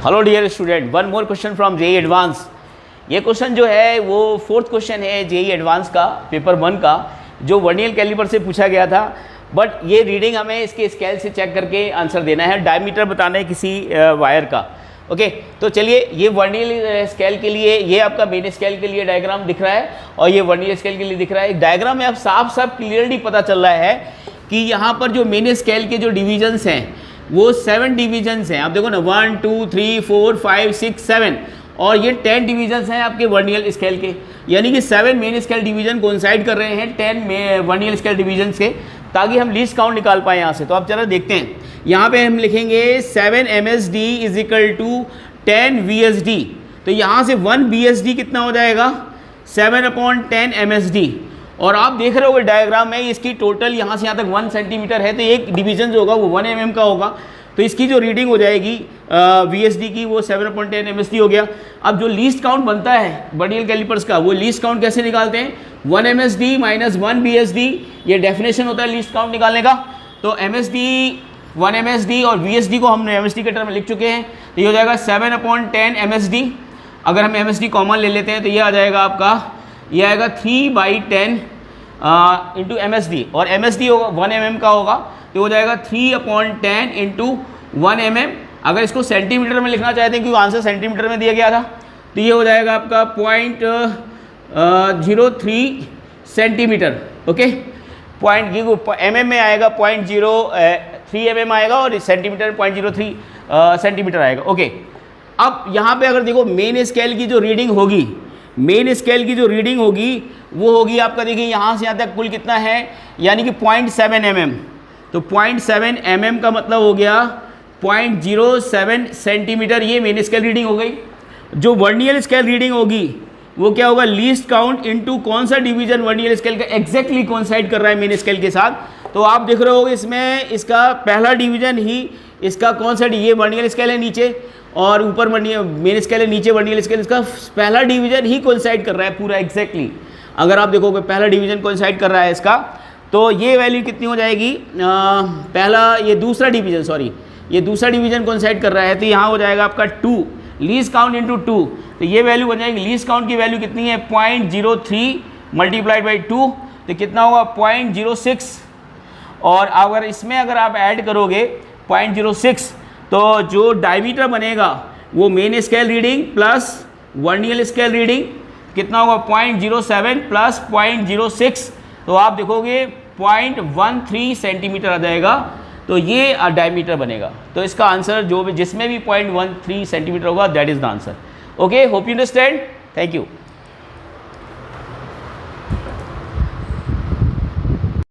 Hello dear student, one more question from JEE advance. ये question जो है वो फोर्थ क्वेश्चन है जेईई एडवांस का, पेपर 1 का, जो वर्नियर कैलिपर से पूछा गया था। बट ये रीडिंग हमें इसके स्केल से चेक करके आंसर देना है, डायमीटर बताना है किसी वायर का। ओके, तो चलिए, ये वर्नियर स्केल के लिए, ये आपका मेन स्केल के लिए डायग्राम दिख रहा है और ये वर्नियर स्केल के लिए दिख रहा है। डायग्राम में अब साफ साफ क्लियरली पता चल रहा है कि यहाँ पर जो मेन स्केल के जो डिविजन्स हैं वो 7 डिविजन्स हैं। आप देखो ना, 1 2 3 4 5 6 7 और ये 10 डिविजन्स हैं आपके वर्नियर स्केल के, यानी कि 7 मेन स्केल डिवीजन कोइंसाइड कर रहे हैं 10 वर्नियर स्केल डिविजन्स के, ताकि हम लीस्ट काउंट निकाल पाएँ यहाँ से। तो आप चलो देखते हैं, यहाँ पे हम लिखेंगे 7 MSD is equal to 10 VSD। तो यहाँ से 1 BSD कितना हो जाएगा, 7/10 MSD। और आप देख रहे होगे डायग्राम में इसकी टोटल यहाँ से यहाँ तक 1 सेंटीमीटर है, तो एक डिवीजन जो होगा वो 1 mm का होगा। तो इसकी जो रीडिंग हो जाएगी VSD की वो 7/10 MSD हो गया। अब जो लीस्ट काउंट बनता है वर्नियर कैलिपर्स का, वो लीस्ट काउंट कैसे निकालते हैं, 1 MSD माइनस 1 BSD, ये डेफिनेशन होता है लीस्ट काउंट निकालने का। तो MSD 1 MSD और VSD को हमने MSD के टर्म में लिख चुके हैं, तो ये हो जाएगा 7/10 MSD। अगर हम MSD कॉमन ले लेते हैं तो ये आ जाएगा आपका, ये आएगा 3/10 इंटू MSD, और MSD होगा 1 mm का होगा, तो हो जाएगा 3/10 इंटू 1 mm। अगर इसको सेंटीमीटर में लिखना चाहते हैं क्योंकि आंसर सेंटीमीटर में दिया गया था, तो ये हो जाएगा आपका 0.03 सेंटीमीटर। ओके, mm में आएगा 0.03 mm आएगा और सेंटीमीटर 0.03 सेंटीमीटर आएगा। ओके, अब यहाँ पे अगर देखो मेन स्केल की जो रीडिंग होगी, मेन स्केल की जो रीडिंग होगी वो होगी आपका, देखिए यहाँ से यहाँ तक कुल कितना है, यानी कि 0.7 mm। तो 0.7 mm का मतलब हो गया 0.07 सेंटीमीटर, ये मेन स्केल रीडिंग हो गई। जो वर्नियर स्केल रीडिंग होगी वो क्या होगा, लीस्ट काउंट इनटू कौन सा डिवीजन वर्नियर स्केल का एग्जैक्टली कोइंसाइड कर रहा है मेन स्केल के साथ। तो आप देख रहे हो इसमें इसका पहला डिवीजन ही इसका कौन सा, ये वर्नियर स्केल है नीचे और ऊपर मेन स्केल है नीचे वर्नियर स्केल, इसका पहला डिवीजन ही कोइंसाइड कर रहा है पूरा एग्जैक्टली। अगर आप देखोगे पहला डिवीजन कोइंसाइड कर रहा है इसका, तो ये वैल्यू कितनी हो जाएगी, ये दूसरा डिवीजन कोइंसाइड कर रहा है, तो यहाँ हो जाएगा आपका 2, लीस्ट काउंट इंटू 2, तो ये वैल्यू बन जाएगी। लीस्ट काउंट की वैल्यू कितनी है, 0.03 मल्टीप्लाइड बाई 2, तो कितना होगा 0.06। और अगर इसमें अगर आप ऐड करोगे 0.06, तो जो डायमीटर बनेगा वो main scale reading plus vernier scale reading कितना होगा, 0.07 प्लस 0.06, तो आप देखोगे 0.13 सेंटीमीटर आ जाएगा। तो ये डायमीटर बनेगा। तो इसका आंसर जो भी जिसमें भी 0.13 सेंटीमीटर होगा, that is the answer. Okay, hope you understand, thank you.